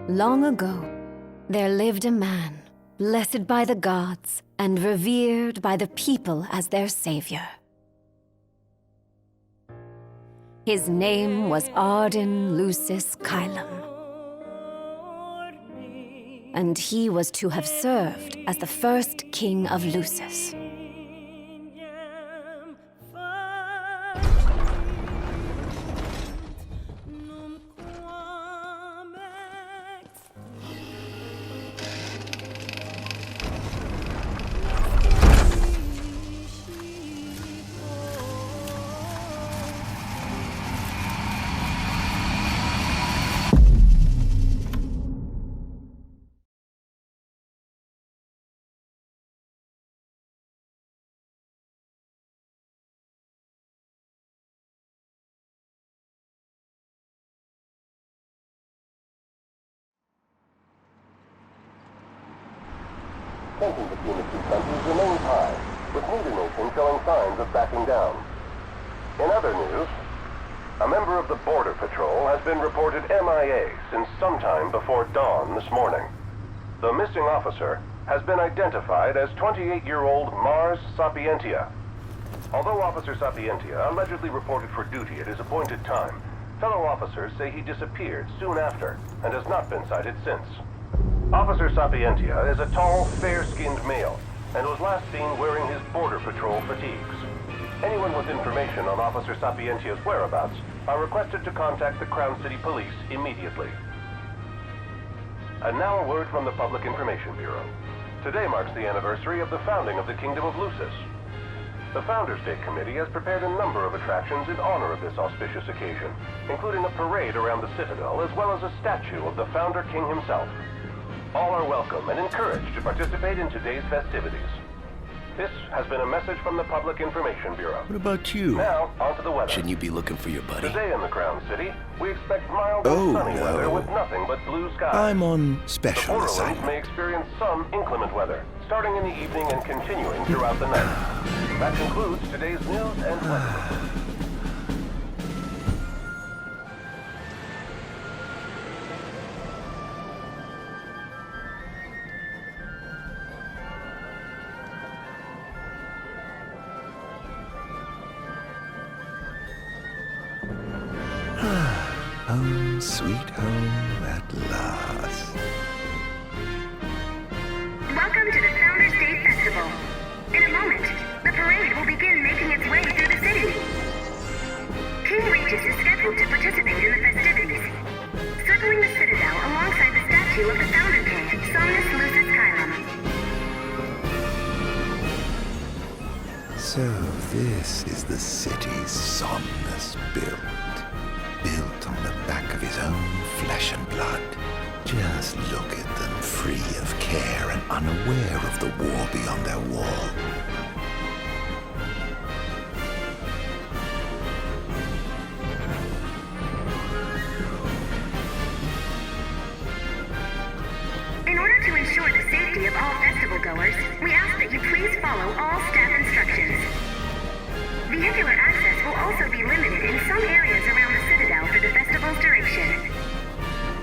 Long ago, there lived a man, blessed by the gods and revered by the people as their savior. His name was Ardyn Lucis Kylum, and he was to have served as the first king of Lucis. Tension between the two countries remains high, with neither nation showing signs of backing down. In other news, a member of the Border Patrol has been reported MIA since sometime before dawn this morning. The missing officer has been identified as 28-year-old Mars Sapientia. Although Officer Sapientia allegedly reported for duty at his appointed time, fellow officers say he disappeared soon after and has not been sighted since. Officer Sapientia is a tall, fair-skinned male and was last seen wearing his Border Patrol fatigues. Anyone with information on Officer Sapientia's whereabouts are requested to contact the Crown City Police immediately. And now a word from the Public Information Bureau. Today marks the anniversary of the founding of the Kingdom of Lucis. The Founders Day Committee has prepared a number of attractions in honor of this auspicious occasion, including a parade around the Citadel as well as a statue of the Founder King himself. All are welcome and encouraged to participate in today's festivities. This has been a message from the Public Information Bureau. What about you? Now, on to the weather. Shouldn't you be looking for your buddy? Today in the Crown City, we expect mild and sunny weather with nothing but blue skies. I'm on The special borderlands assignment. may experience some inclement weather, starting in the evening and continuing throughout the night. That concludes today's news and weather. Home, sweet home at last. Welcome to the Founders Day Festival. In a moment, the parade will begin making its way through the city. King Regis is scheduled to participate in the festivities, circling the Citadel alongside the statue of the Founder King, Somnus Lucis Kylum. So this is the city Somnus built. Built on the back of his own flesh and blood. Just look at them, free of care and unaware of the war beyond their wall. In order to ensure the safety of all festival goers, we ask that you please follow all staff instructions. Vehicular access will also be limited in some areas around the Citadel for the festival's duration.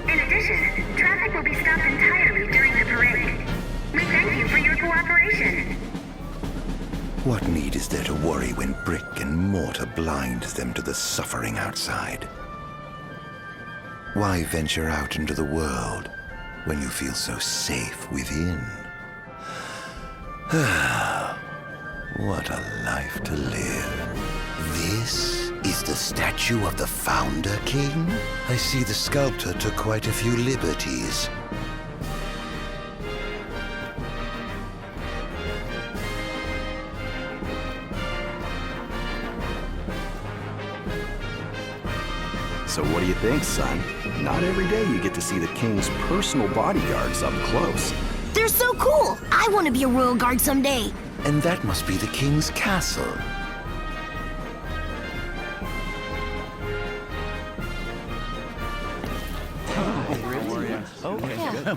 In addition, traffic will be stopped entirely during the parade. We thank you for your cooperation. What need is there to worry when brick and mortar blinds them to the suffering outside? Why venture out into the world when you feel so safe within? What a life to live. This is the statue of the Founder King? I see the sculptor took quite a few liberties. So what do you think, son? Not every day you get to see the king's personal bodyguards up close. They're so cool! I want to be a royal guard someday. And that must be the king's castle.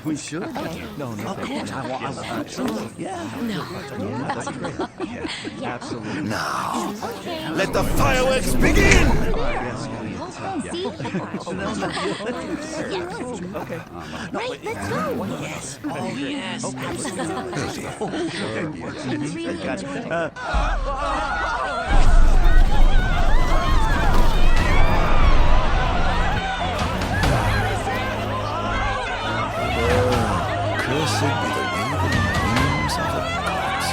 We should. Okay. No, of course. I want absolutely. Yeah. No. That's great. Yeah, absolutely. Now, let the fireworks begin! Okay. Right, let's go. Yes. Oh, yes. Really enjoyed it. Cursed be the waving wings of the gods.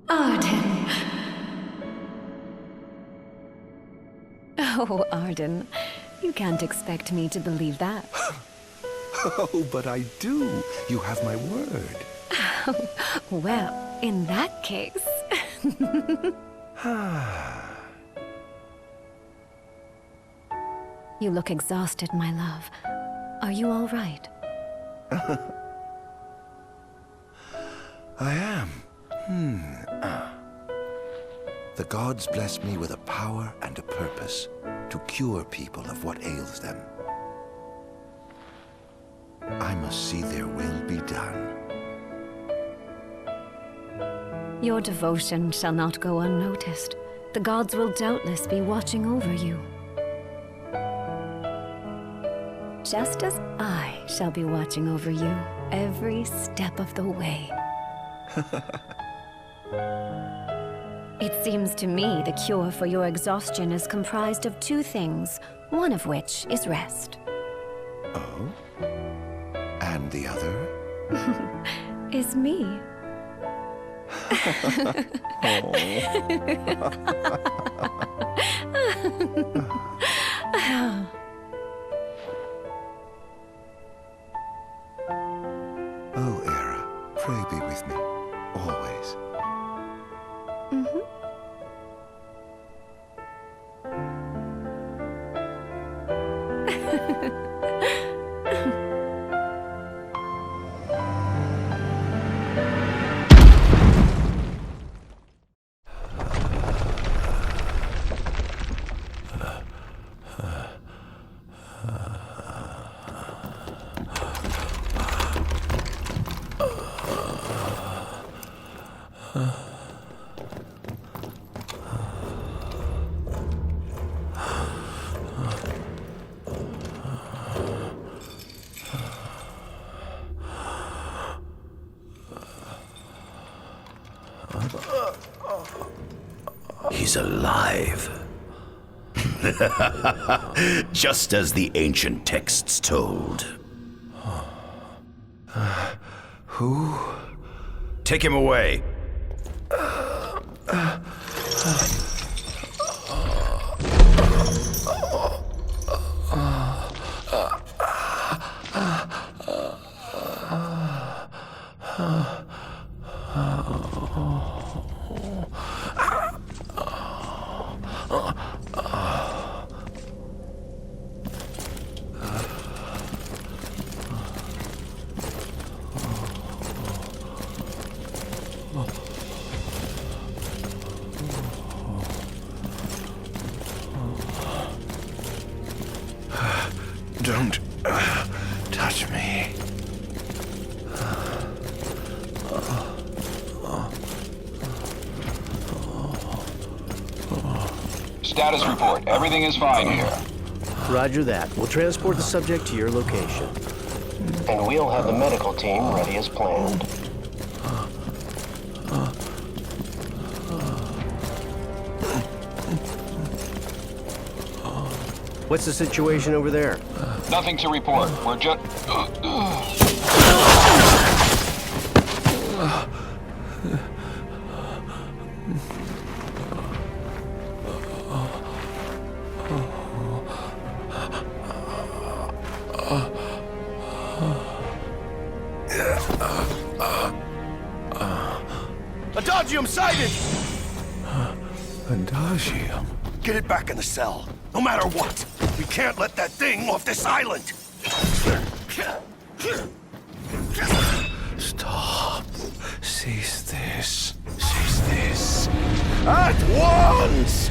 Ardyn. Oh, Ardyn. You can't expect me to believe that. Oh, but I do. You have my word. Well, in that case... You look exhausted, my love. Are you all right? I am. The gods bless me with a power and a purpose to cure people of what ails them. I must see their will be done. Your devotion shall not go unnoticed. The gods will doubtless be watching over you. Just as I shall be watching over you every step of the way. It seems to me the cure for your exhaustion is comprised of two things, one of which is rest. Oh? And the other? Is me. Oh, Era, pray be with me, always. He's alive. Just as the ancient texts told. Who? Take him away. Don't touch me. Status report. Everything is fine here. Roger that. We'll transport the subject to your location. And we'll have the medical team ready as planned. What's the situation over there? Nothing to report. We're just... Adagium sighted! Adagium? Get it back in the cell, no matter what. We can't let that thing off this island. Stop. Cease this. Cease this. At once!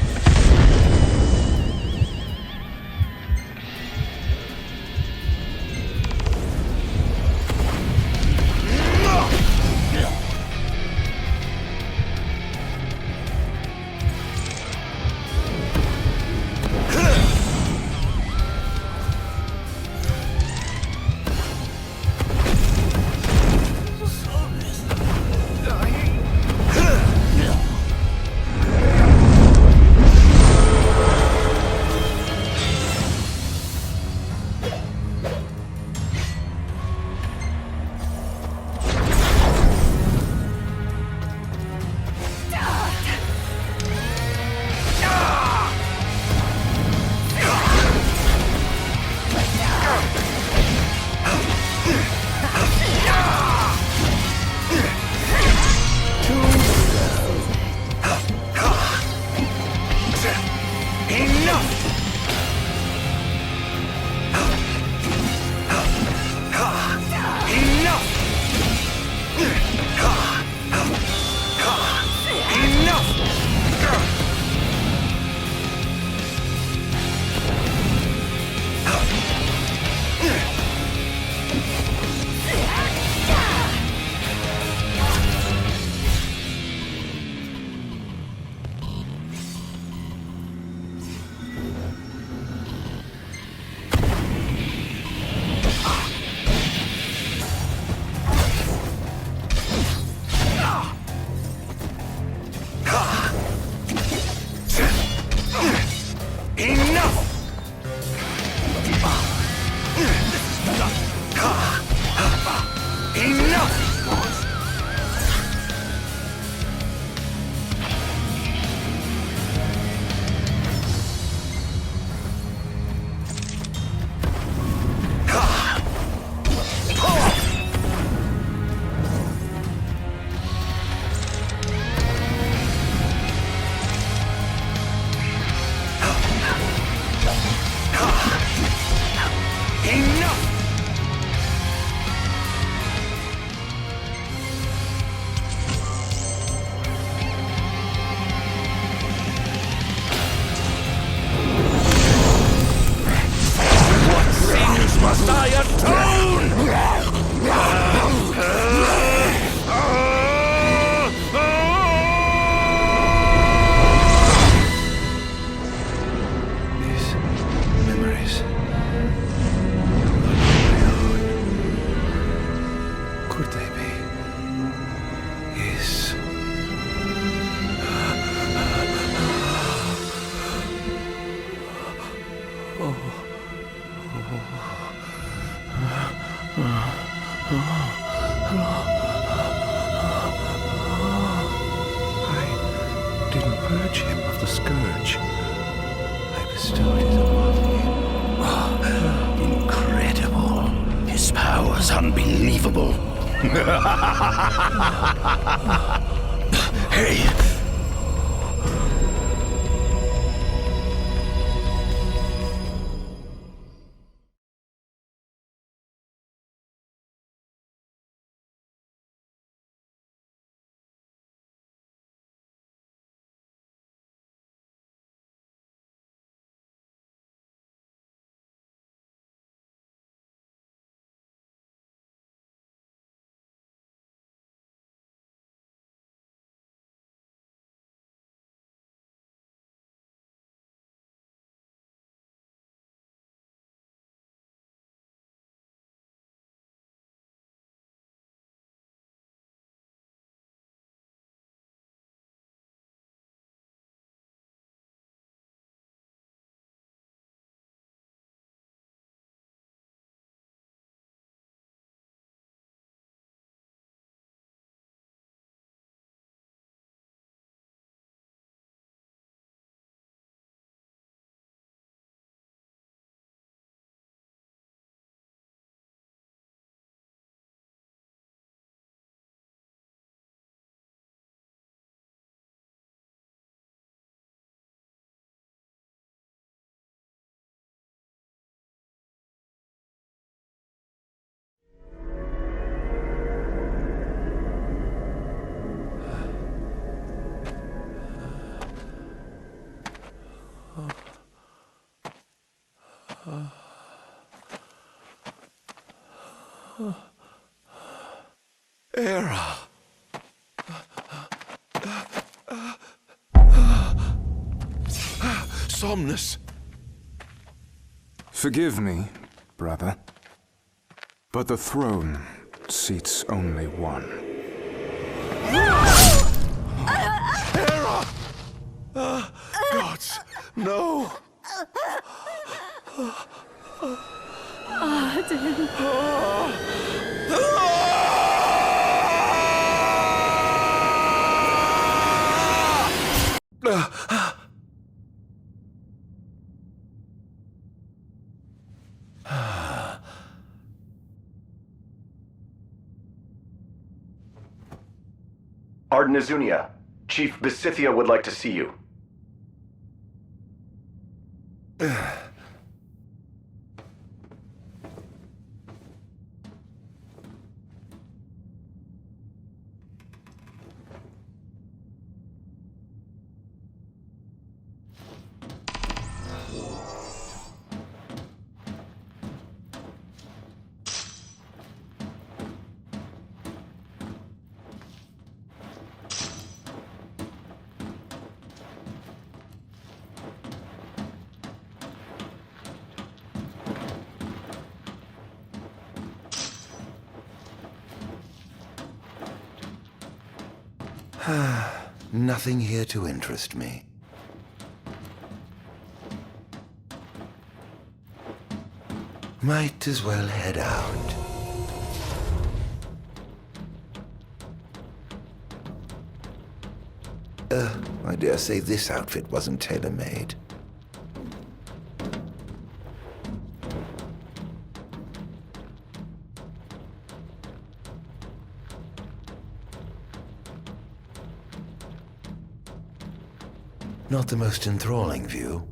I didn't purge him of the scourge. I bestowed it upon him. Incredible. His power's unbelievable. Hey, Era. Somnus. Forgive me, brother, but the throne seats only one. Era! Gods, no! Ardyn. Ardyn Azunia, Chief Besithia would like to see you. Nothing here to interest me. Might as well head out. I dare say this outfit wasn't tailor-made. Not the most enthralling view.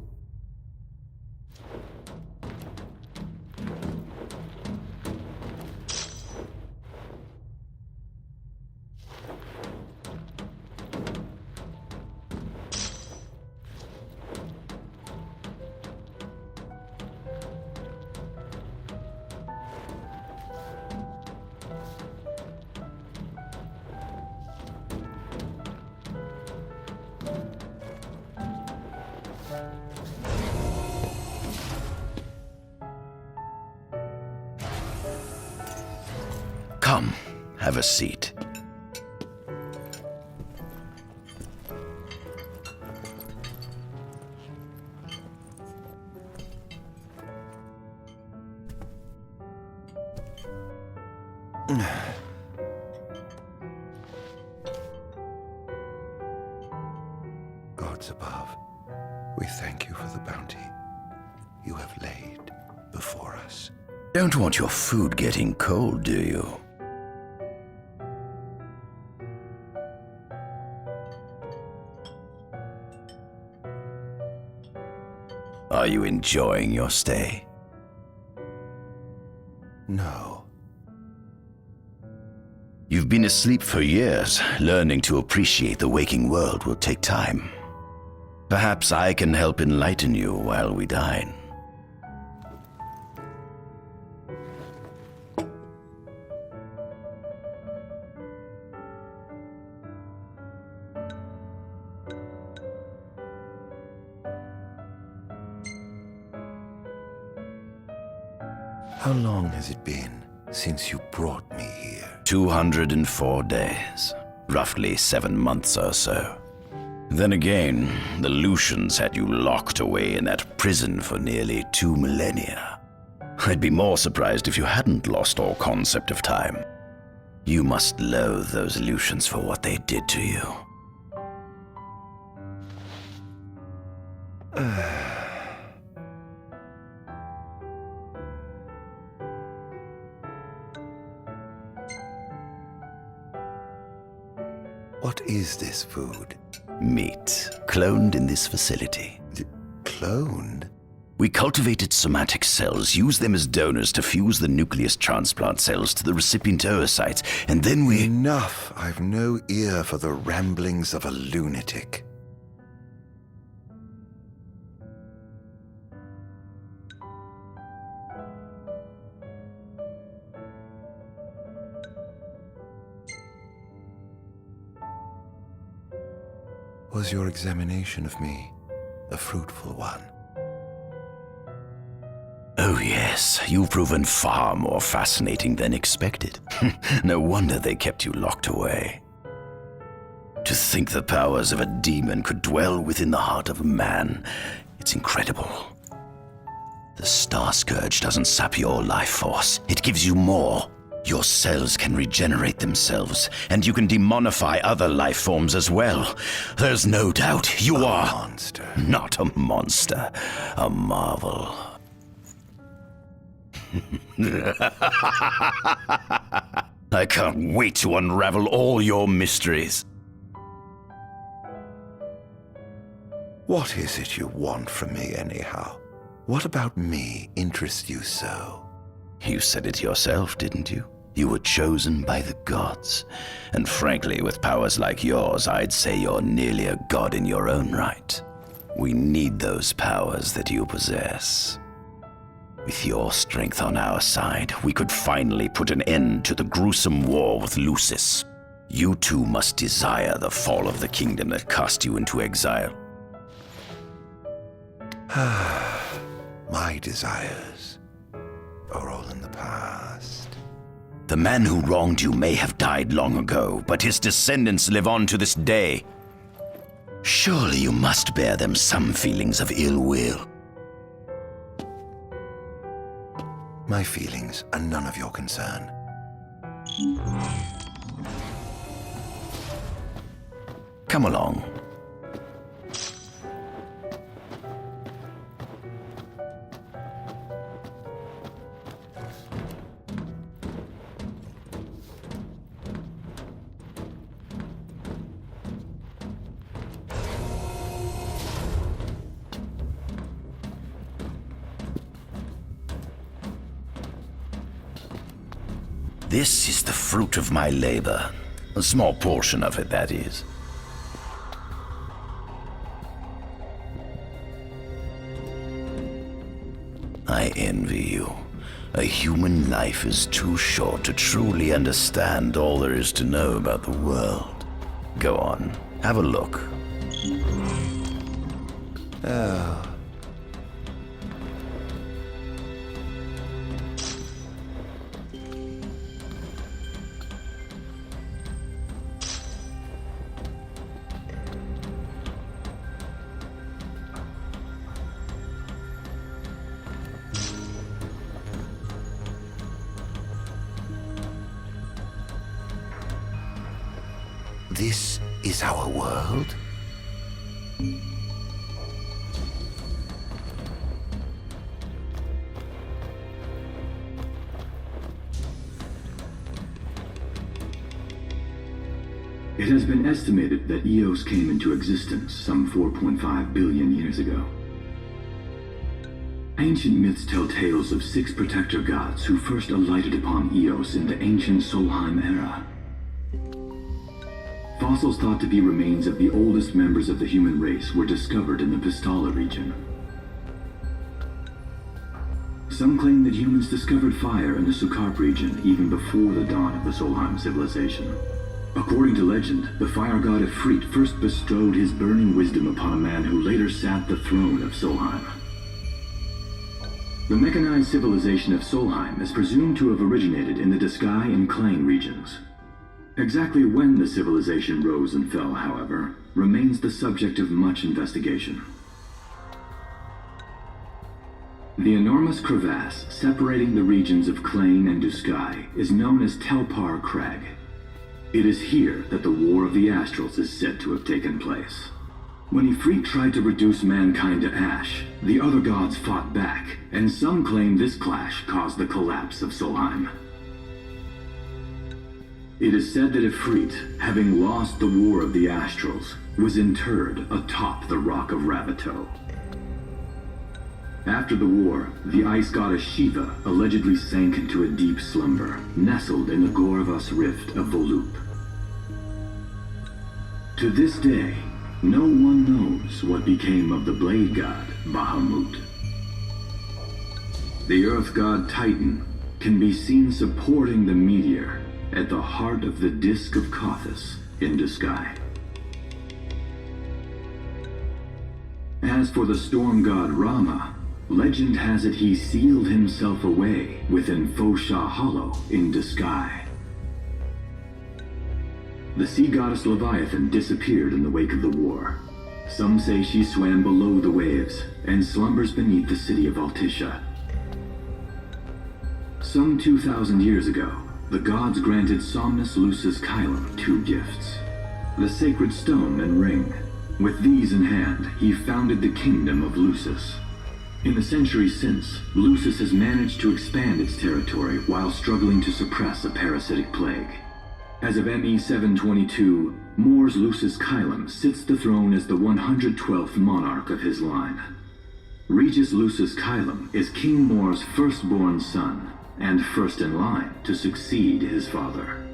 Come, have a seat. Gods above, we thank you for the bounty you have laid before us. Don't want your food getting cold, do you? Are you enjoying your stay? No. You've been asleep for years. Learning to appreciate the waking world will take time. Perhaps I can help enlighten you while we dine. How long has it been since you brought me here? 204 days. Roughly 7 months or so. Then again, the Lucians had you locked away in that prison for nearly 2 millennia. I'd be more surprised if you hadn't lost all concept of time. You must loathe those Lucians for what they did to you. What is this food? Meat, cloned in this facility. Cloned? We cultivated somatic cells, used them as donors to fuse the nucleus transplant cells to the recipient oocytes, and then we... Enough! I've no ear for the ramblings of a lunatic. Was your examination of me a fruitful one? Oh yes, you've proven far more fascinating than expected. No wonder they kept you locked away. To think the powers of a demon could dwell within the heart of a man, it's incredible. The Star Scourge doesn't sap your life force, it gives you more. Your cells can regenerate themselves, and you can demonify other life forms as well. There's no doubt you are a monster. Not a monster, a marvel. I can't wait to unravel all your mysteries. What is it you want from me, anyhow? What about me interests you so? You said it yourself, didn't you? You were chosen by the gods. And frankly, with powers like yours, I'd say you're nearly a god in your own right. We need those powers that you possess. With your strength on our side, we could finally put an end to the gruesome war with Lucis. You too must desire the fall of the kingdom that cast you into exile. My desires are all in the past. The man who wronged you may have died long ago, but his descendants live on to this day. Surely you must bear them some feelings of ill will. My feelings are none of your concern. Come along. This is the fruit of my labor. A small portion of it, that is. I envy you. A human life is too short to truly understand all there is to know about the world. Go on, have a look. Oh. This is our world? It has been estimated that Eos came into existence some 4.5 billion years ago. Ancient myths tell tales of 6 protector gods who first alighted upon Eos in the ancient Solheim era. Fossils thought to be remains of the oldest members of the human race were discovered in the Pistala region. Some claim that humans discovered fire in the Sukarp region even before the dawn of the Solheim civilization. According to legend, the fire god Ifrit first bestowed his burning wisdom upon a man who later sat the throne of Solheim. The mechanized civilization of Solheim is presumed to have originated in the Diskai and Klain regions. Exactly when the civilization rose and fell, however, remains the subject of much investigation. The enormous crevasse separating the regions of Klain and Duskai is known as Telpar Crag. It is here that the War of the Astrals is said to have taken place. When Ifrit tried to reduce mankind to ash, the other gods fought back, and some claim this clash caused the collapse of Solheim. It is said that Ifrit, having lost the War of the Astrals, was interred atop the Rock of Ravito. After the war, the ice goddess Shiva allegedly sank into a deep slumber, nestled in the Goravas Rift of Volúp. To this day, no one knows what became of the blade god, Bahamut. The earth god Titan can be seen supporting the meteor at the heart of the Disk of Kothis in Duskai. As for the storm god Rama, legend has it he sealed himself away within Fosha Hollow in Duskai. The sea goddess Leviathan disappeared in the wake of the war. Some say she swam below the waves and slumbers beneath the city of Altisha. Some 2,000 years ago, the gods granted Somnus Lucis Kylum 2 gifts: the sacred stone and ring. With these in hand, he founded the kingdom of Lucis. In the centuries since, Lucis has managed to expand its territory while struggling to suppress a parasitic plague. As of ME 722, Mor's Lucis Kylum sits the throne as the 112th monarch of his line. Regis Lucis Kylum is King Mor's firstborn son, and first in line to succeed his father.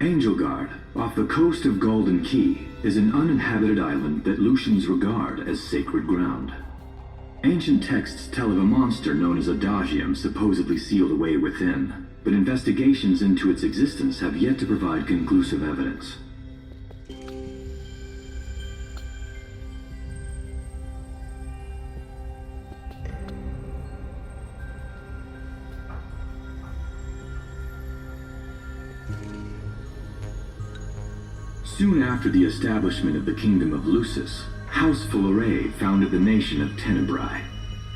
Angelgard, off the coast of Golden Key, is an uninhabited island that Lucians regard as sacred ground. Ancient texts tell of a monster known as Adagium supposedly sealed away within, but investigations into its existence have yet to provide conclusive evidence. Soon after the establishment of the Kingdom of Lucis, House Fulare founded the nation of Tenebrae.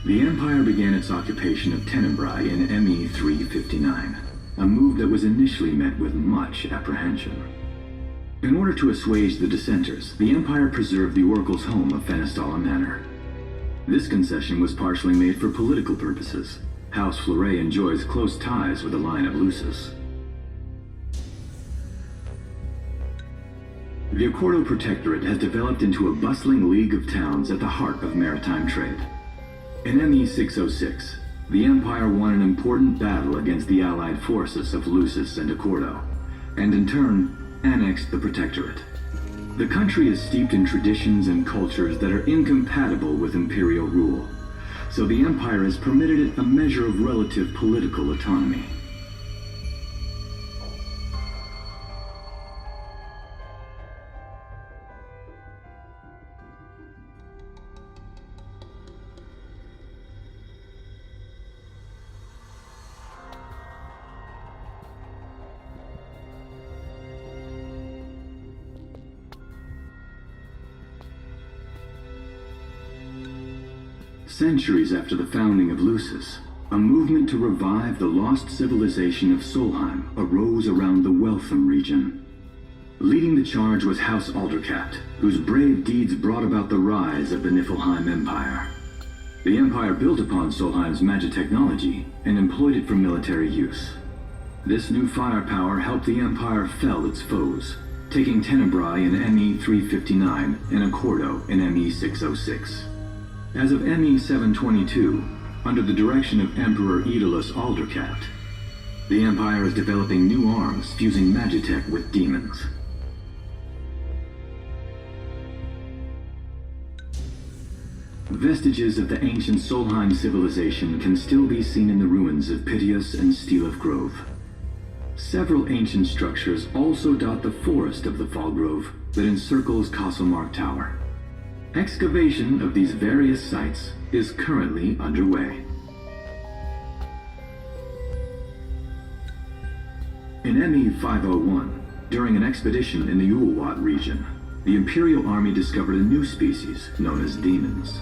The Empire began its occupation of Tenebrae in ME 359, a move that was initially met with much apprehension. In order to assuage the dissenters, the Empire preserved the Oracle's home of Fenestala Manor. This concession was partially made for political purposes. House Fulare enjoys close ties with the line of Lucis. The Accordo Protectorate has developed into a bustling league of towns at the heart of maritime trade. In ME 606, the Empire won an important battle against the allied forces of Lucis and Accordo, and in turn, annexed the Protectorate. The country is steeped in traditions and cultures that are incompatible with imperial rule, so the Empire has permitted it a measure of relative political autonomy. Centuries after the founding of Lucis, a movement to revive the lost civilization of Solheim arose around the Weltham region. Leading the charge was House Aldercat, whose brave deeds brought about the rise of the Niflheim Empire. The Empire built upon Solheim's magic technology and employed it for military use. This new firepower helped the Empire fell its foes, taking Tenebrae in ME 359 and Accordo in ME 606. As of ME 722, under the direction of Emperor Aedalus Aldercat, the Empire is developing new arms fusing magitech with demons. Vestiges of the ancient Solheim civilization can still be seen in the ruins of Piteous and Steeleth Grove. Several ancient structures also dot the forest of the Fall Grove that encircles Castlemark Tower. Excavation of these various sites is currently underway. In ME 501, during an expedition in the Ulwat region, the Imperial Army discovered a new species known as demons.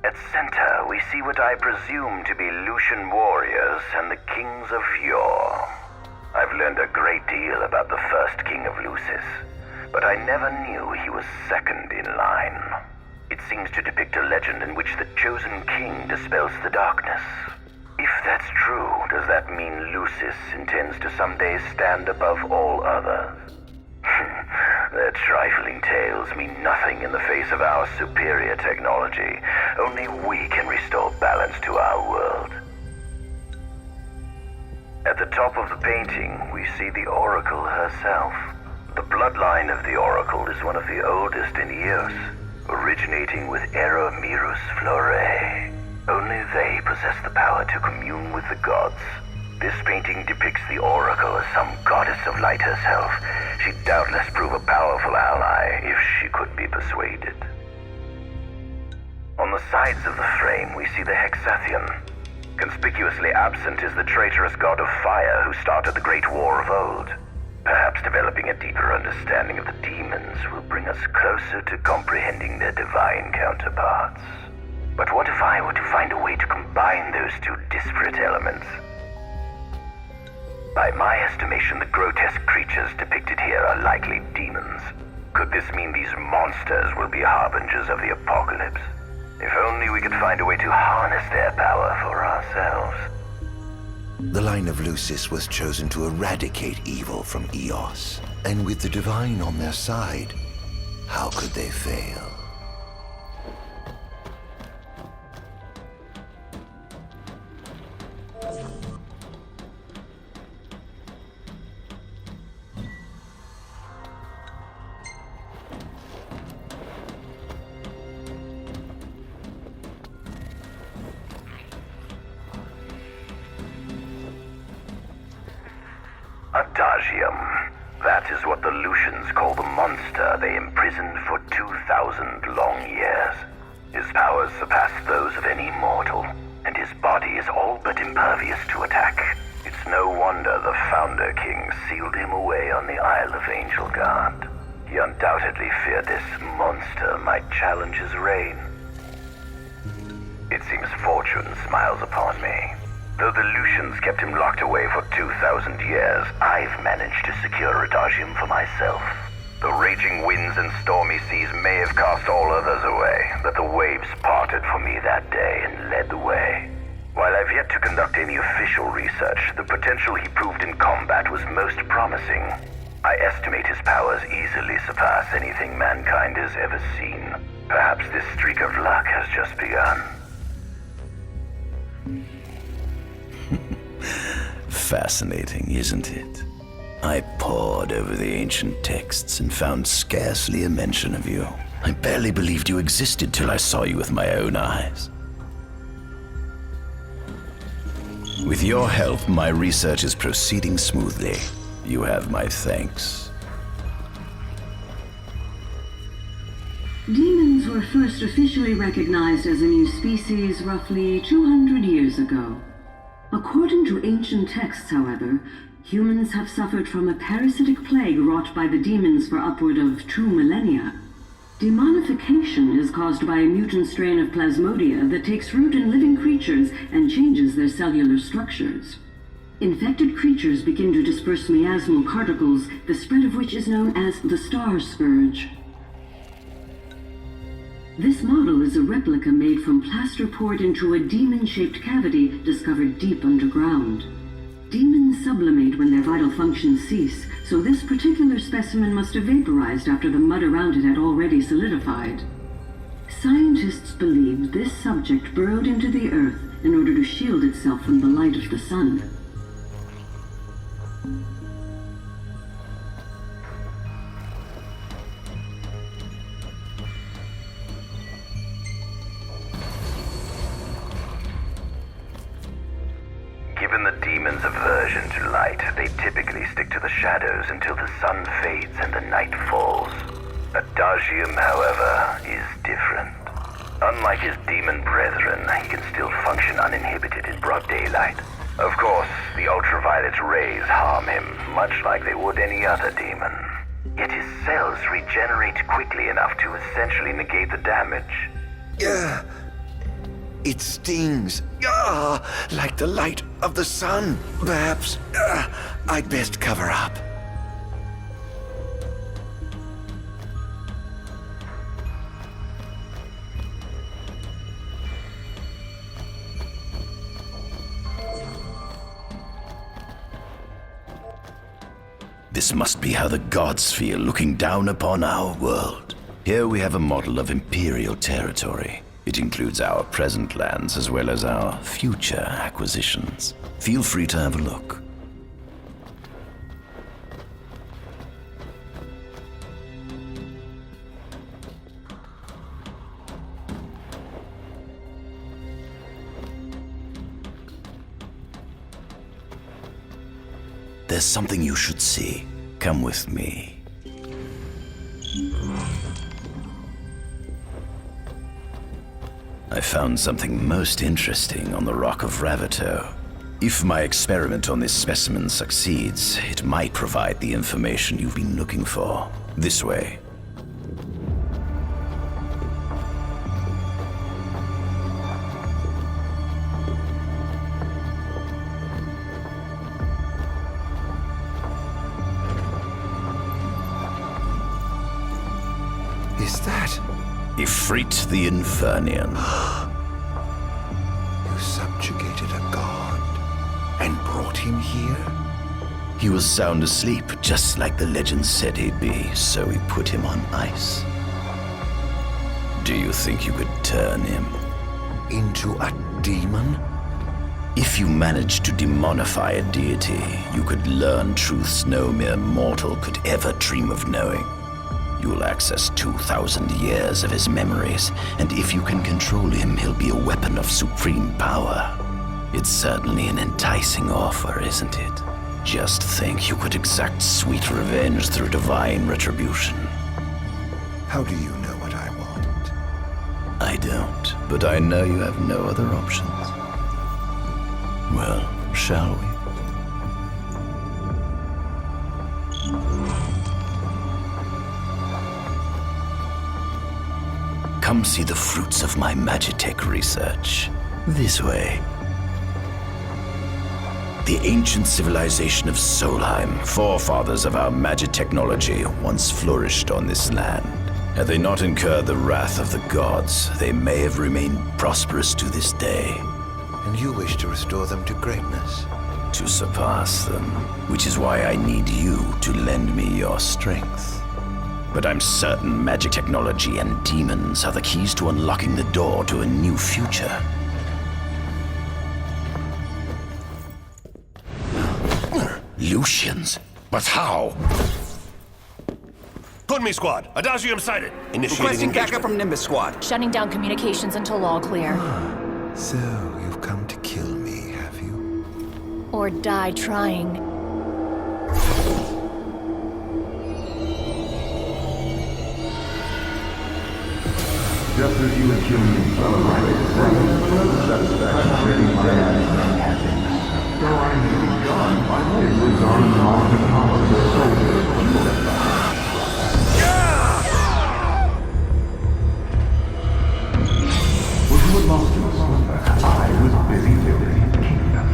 At center, we see what I presume to be Lucian warriors and the kings of yore. I've learned a great deal about the first king of Lucis, but I never knew he was second in line. It seems to depict a legend in which the chosen king dispels the darkness. If that's true, does that mean Lucis intends to someday stand above all others? Their trifling tales mean nothing in the face of our superior technology. Only we can restore balance to our world. At the top of the painting, we see the Oracle herself, The bloodline of the Oracle is one of the oldest in Eos, originating with Eromirus Flore. Only they possess the power to commune with the gods. This painting depicts the Oracle as some goddess of light herself. She'd doubtless prove a powerful ally if she could be persuaded. On the sides of the frame, we see the Hexathian. Conspicuously absent is the traitorous god of fire who started the Great War of old. Perhaps developing a deeper understanding of the demons will bring us closer to comprehending their divine counterparts. But what if I were to find a way to combine those two disparate elements? By my estimation, the grotesque creatures depicted here are likely demons. Could this mean these monsters will be harbingers of the apocalypse? If only we could find a way to harness their power for ourselves. The line of Lucis was chosen to eradicate evil from Eos. And with the divine on their side, how could they fail? Adagium. That is what the Lucians call the monster they imprisoned for 2,000 long years. His powers surpass those of any mortal, and his body is all but impervious to attack. It's no wonder the Founder King sealed him away on the Isle of Angel Guard. He undoubtedly feared this monster might challenge his reign. It seems fortune smiles upon me. Though the Lucians kept him locked away for 2,000 years, I've managed to secure Adagium for myself. The raging winds and stormy seas may have cast all others away, but the waves parted for me that day and led the way. While I've yet to conduct any official research, the potential he proved in combat was most promising. I estimate his powers easily surpass anything mankind has ever seen. Perhaps this streak of luck has just begun. Fascinating, isn't it? I pored over the ancient texts and found scarcely a mention of you. I barely believed you existed till I saw you with my own eyes. With your help, my research is proceeding smoothly. You have my thanks. Demons were first officially recognized as a new species roughly 200 years ago. According to ancient texts, however, humans have suffered from a parasitic plague wrought by the demons for upward of 2 millennia. Demonification is caused by a mutant strain of plasmodia that takes root in living creatures and changes their cellular structures. Infected creatures begin to disperse miasmal particles, the spread of which is known as the star scourge. This model is a replica made from plaster poured into a demon-shaped cavity discovered deep underground. Demons sublimate when their vital functions cease, so this particular specimen must have vaporized after the mud around it had already solidified. Scientists believe this subject burrowed into the earth in order to shield itself from the light of the sun. Given the demon's aversion to light, they typically stick to the shadows until the sun fades and the night falls. Adagium, however, is different. Unlike his demon brethren, he can still function uninhibited in broad daylight. Of course, the ultraviolet rays harm him, much like they would any other demon. Yet his cells regenerate quickly enough to essentially negate the damage. It stings. Like the light of the sun. Perhaps I'd best cover up. This must be how the gods feel looking down upon our world. Here we have a model of imperial territory. It includes our present lands as well as our future acquisitions. Feel free to have a look. there's something you should see. Come with me. I found something most interesting on the Rock of Ravito. If my experiment on this specimen succeeds, it might provide the information you've been looking for. This way. Is that? Ifrit the Infernian. You subjugated a god and brought him here? He was sound asleep, just like the legend said he'd be, so we put him on ice. Do you think you could turn him into a demon? If you managed to demonify a deity, you could learn truths no mere mortal could ever dream of knowing. You'll access 2,000 years of his memories, and if you can control him, he'll be a weapon of supreme power. It's certainly an enticing offer, isn't it? Just think you could exact sweet revenge through divine retribution. How do you know what I want? I don't, but I know you have no other options. Well, shall we? Come see the fruits of my Magitech research. This way. The ancient civilization of Solheim, forefathers of our magic technology, once flourished on this land. Had they not incurred the wrath of the gods, they may have remained prosperous to this day. And you wish to restore them to greatness? To surpass them, which is why I need you to lend me your strength. But I'm certain magic technology and demons are the keys to unlocking the door to a new future. Lucians? But how? Kunmi Squad, Adagium sighted. Initiating Requesting backup from Nimbus Squad. Shutting down communications until all clear. So, you've come to kill me, have you? Or die trying. Just as you and humans celebrate satisfaction my happiness. Though I may be gone, my life lives on the power of the soldiers of Was you lost in slumber? I was busy building a kingdom.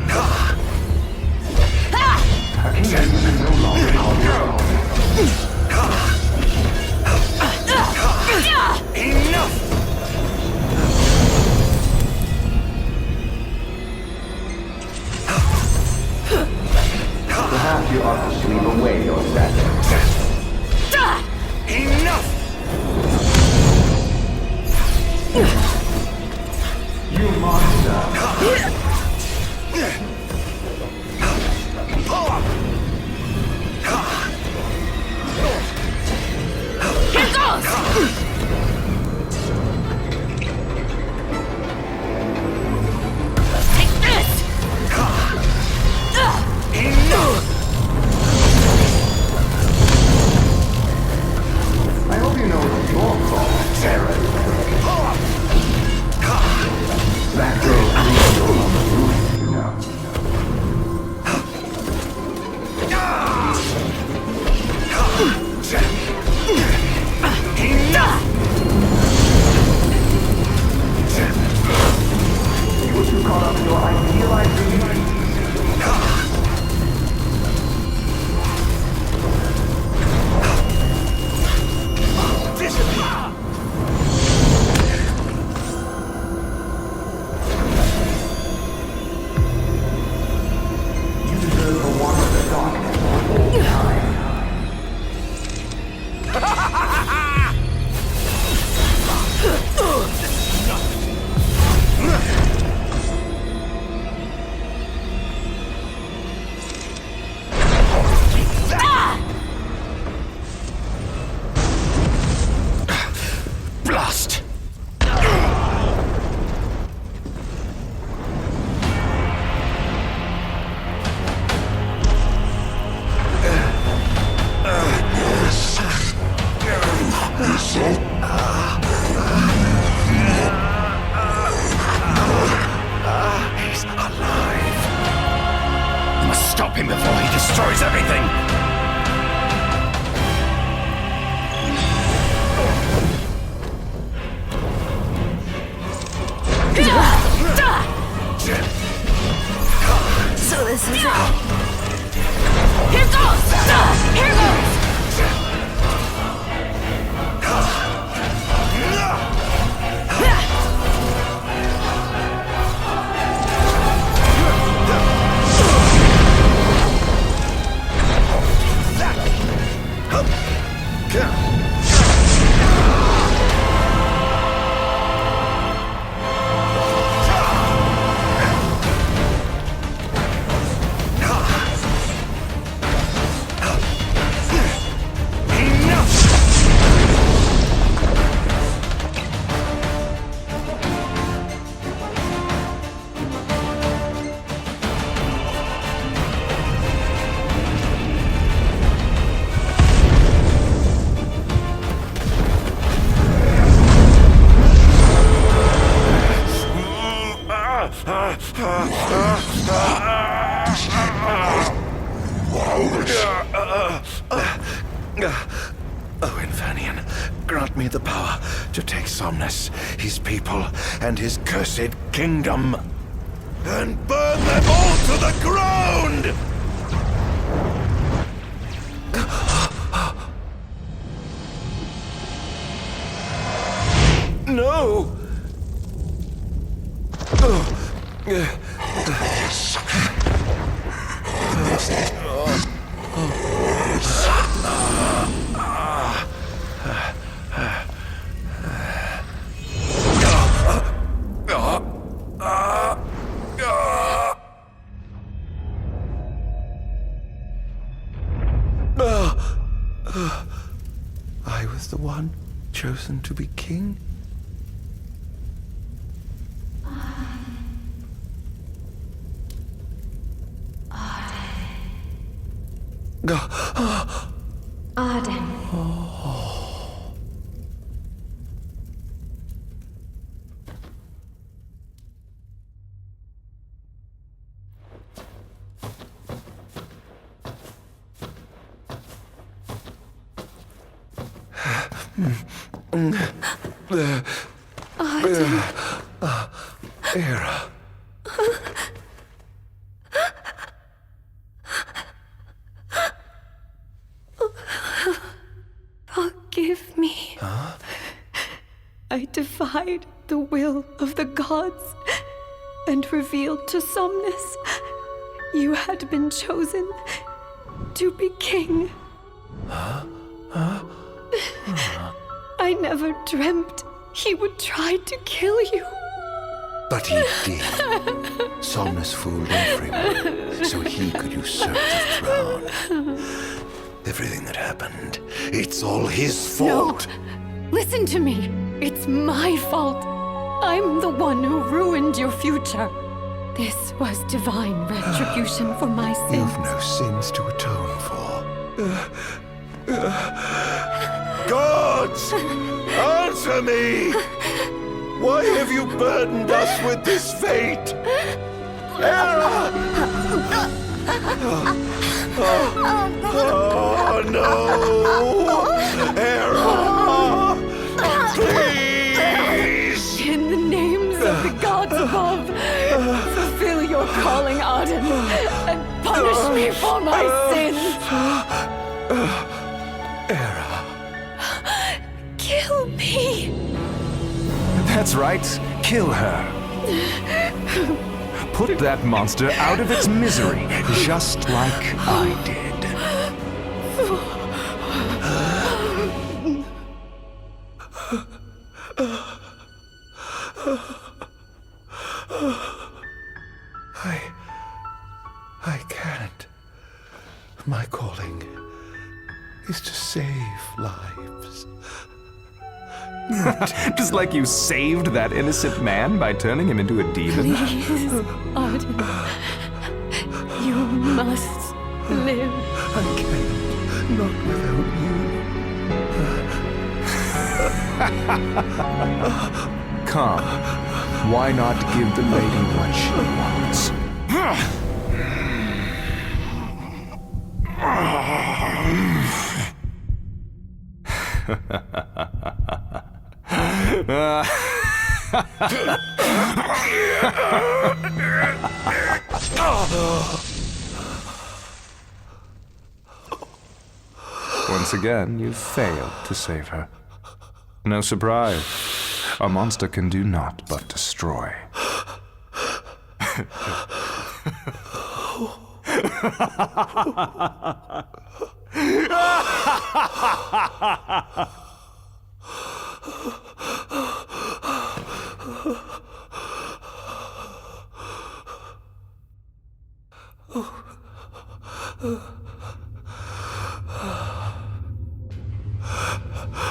A kingdom you no longer call your own. Enough! Perhaps you ought to sleep away your sadness. Enough! You monster! Pull up! Here goes! Take this! Enough! I hope you know it's your fault, Sarah. That girl on the roof, you know. Oh, Infanian, grant me the power to take Somnus, his people, and his cursed kingdom, and burn them all to the ground! No! I was the one chosen to be king? Ardyn. Era. Forgive me. Huh? I defied the will of the gods and revealed to Somnus you had been chosen to be king. Huh? I never dreamt he would try to kill you. But he did. Somnus fooled everyone so he could usurp the throne. Everything that happened, it's all his fault. No. Listen to me. It's my fault. I'm the one who ruined your future. This was divine retribution for my sins. You've no sins to atone for. Gods! Answer me! Why have you burdened us with this fate? Hera! Oh no! Hera! Please! In the names of the gods above, fulfill your calling, Ardyn, and punish me for my sins! Hera. Kill me! That's right. Kill her. Put that monster out of its misery, just like I did. I can't. My calling is to save lives. Just like you saved that innocent man by turning him into a demon. Please, Ardyn. You must live. I can't. Not without you. Come. Why not give the lady what she wants? Once again, you've failed to save her. No surprise. A monster can do naught but destroy.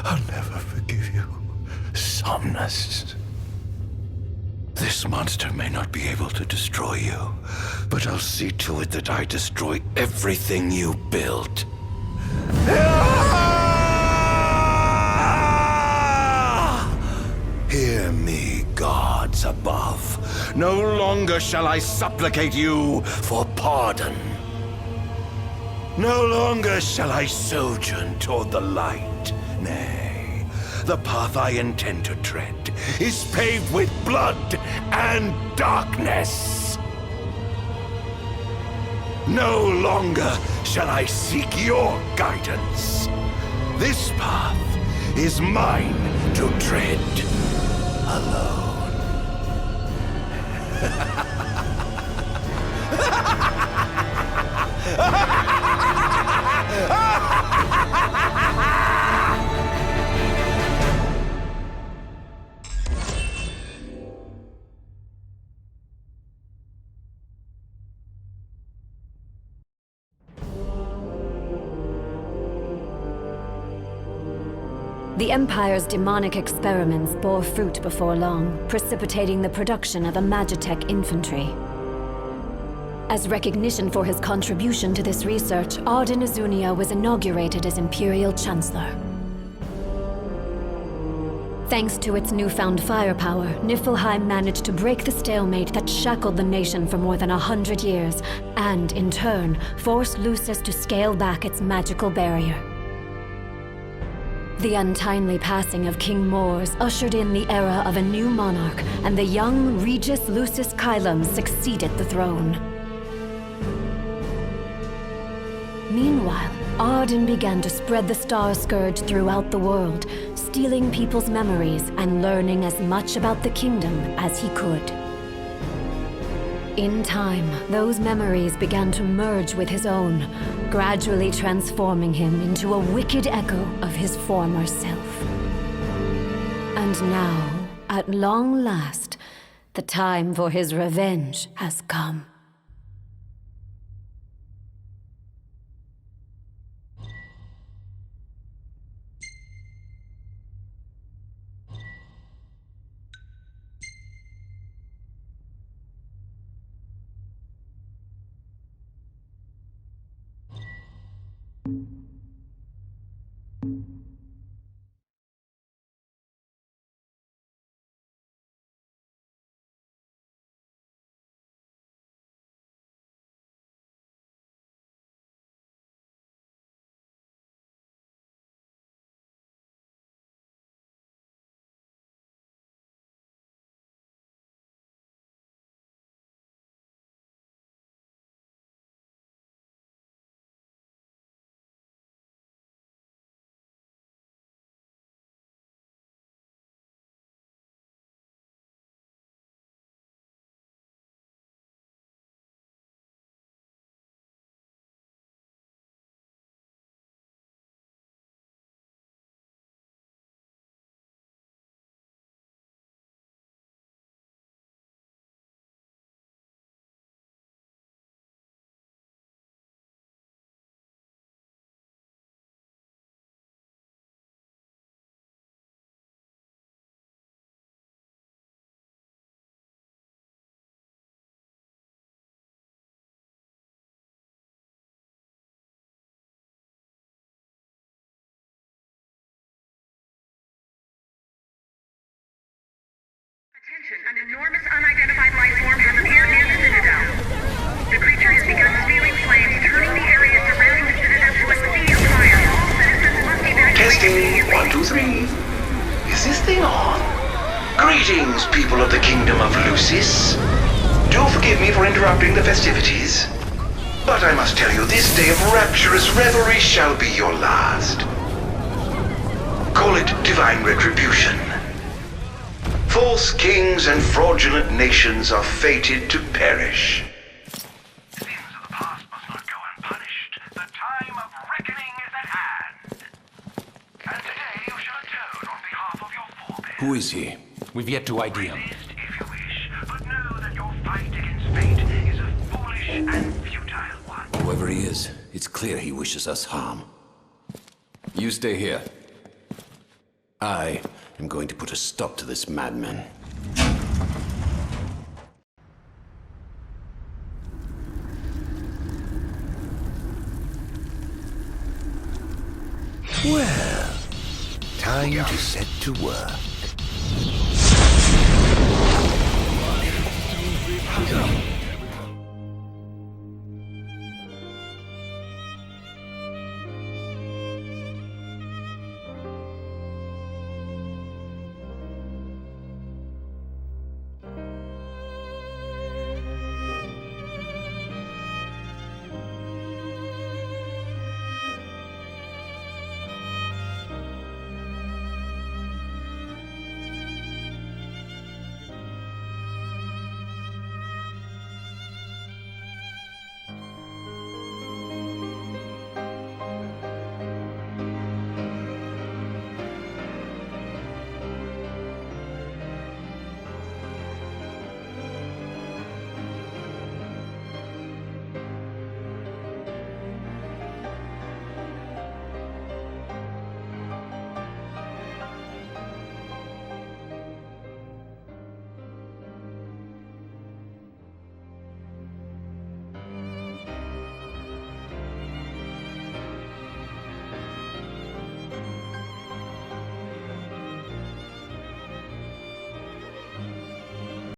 I'll never forgive you, Somnus. This monster may not be able to destroy you, but I'll see to it that I destroy everything you built. Hear me, gods above. No longer shall I supplicate you for pardon. No longer shall I sojourn toward the light. Nay, the path I intend to tread is paved with blood and darkness. No longer shall I seek your guidance. This path is mine to tread alone. The Empire's demonic experiments bore fruit before long, precipitating the production of a Magitech infantry. As recognition for his contribution to this research, Ardyn Azunia was inaugurated as Imperial Chancellor. Thanks to its newfound firepower, Niflheim managed to break the stalemate that shackled the nation for more than 100 years, and, in turn, forced Lucis to scale back its magical barrier. The untimely passing of King Mors ushered in the era of a new monarch, and the young Regis Lucis Kylum succeeded the throne. Meanwhile, Ardyn began to spread the Star Scourge throughout the world, stealing people's memories and learning as much about the kingdom as he could. In time, those memories began to merge with his own, gradually transforming him into a wicked echo of his former self. And now, at long last, the time for his revenge has come. Attention, an enormous unidentified life form has appeared near the Citadel. The creature has begun spewing flames, turning the area surrounding the Citadel to a sea of fire. All citizens must evacuate Testing, 1, 2, 3. immediately. Is this thing on? Greetings, people of the Kingdom of Lucis. Do forgive me for interrupting the festivities, but I must tell you, this day of rapturous revelry shall be your last. Call it divine retribution. False kings and fraudulent nations are fated to perish. Sins of the past must not go unpunished. The time of reckoning is at Who is he? We've yet to ID him. Whoever he is, it's clear he wishes us harm. You stay here. I am going to put a stop to this madman. Well, time to set to work.